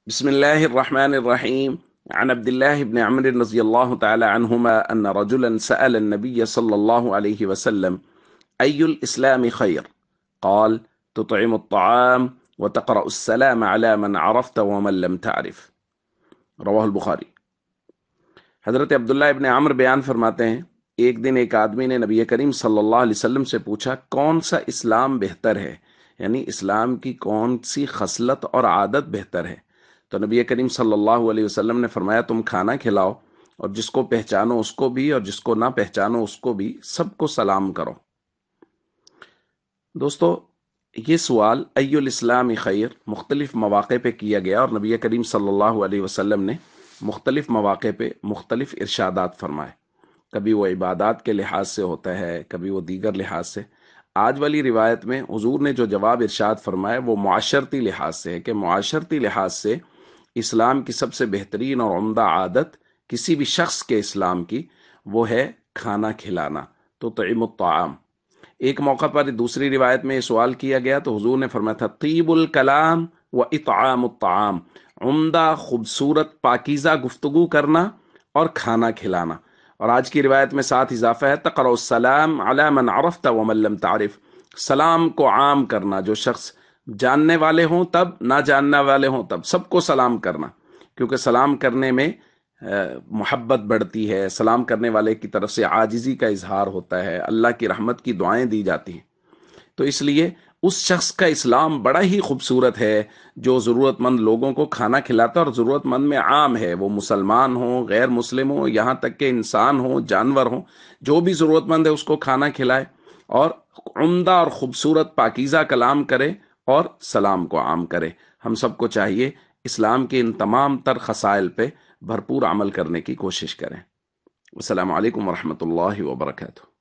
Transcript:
بسم الله الرحمن الرحيم. عن عبد الله بن عمرو رضي الله تعالى عنهما أن رجلا سأل النبي صلى الله عليه وسلم: أي الإسلام خير؟ قال: تطعم الطعام وتقرأ السلام على من عرفت ومن لم تعرف. رواہ البخاری۔ حضرت عبداللہ ابن عمرو بیان فرماتے ہیں، ایک دن ایک آدمی نے نبی کریم صلی اللہ علیہ وسلم سے پوچھا کون سا اسلام بہتر ہے، یعنی اسلام کی کون سی خصلت اور عادت بہتر ہے؟ تو نبی کریم صلی اللہ علیہ وسلم نے فرمایا، تم کھانا کھلاؤ اور جس کو پہچانو اس کو بھی اور جس کو نہ پہچانو اس کو بھی، سب کو سلام کرو۔ دوستو، یہ سوال ای الاسلام خیر مختلف مواقع پہ کیا گیا اور نبی کریم صلی اللہ علیہ وسلم نے مختلف مواقع پہ مختلف ارشادات فرمائے۔ کبھی وہ عبادات کے لحاظ سے ہوتا ہے، کبھی وہ دیگر لحاظ سے۔ آج والی روایت میں حضور نے جو جواب ارشاد فرمایا وہ معاشرتی لحاظ سے ہے کہ معاشرتی لحاظ سے اسلام کی سب سے بہترین اور عمدہ عادت کسی بھی شخص کے اسلام کی وہ ہے کھانا کھلانا، تو طعم الطعام۔ ایک موقع پر دوسری روایت میں یہ سوال کیا گیا تو حضور نے فرمایا تھا طیب الکلام و اطعام الطعام، عمدہ خوبصورت پاکیزہ گفتگو کرنا اور کھانا کھلانا۔ اور آج کی روایت میں ساتھ اضافہ ہے تقرأ السلام علی من عرفت ومن لم تعرف، سلام کو عام کرنا، جو شخص جاننے والے ہوں تب، نہ جاننے والے ہوں تب، سب کو سلام کرنا، کیونکہ سلام کرنے میں محبت بڑھتی ہے، سلام کرنے والے کی طرف سے عاجزی کا اظہار ہوتا ہے، اللہ کی رحمت کی دعائیں دی جاتی ہیں۔ تو اس لیے اس شخص کا اسلام بڑا ہی خوبصورت ہے جو ضرورت مند لوگوں کو کھانا کھلاتا ہے، اور ضرورت مند میں عام ہے، وہ مسلمان ہوں، غیر مسلم ہوں، یہاں تک کہ انسان ہوں، جانور ہوں، جو بھی ضرورت مند ہے اس کو کھانا کھلائے اور عمدہ اور خوبصورت پاکیزہ کلام کرے اور سلام کو عام کرے۔ ہم سب کو چاہیے اسلام کے ان تمام تر خصائل پہ بھرپور عمل کرنے کی کوشش کریں۔ السلام علیکم ورحمۃ اللہ وبرکاتہ۔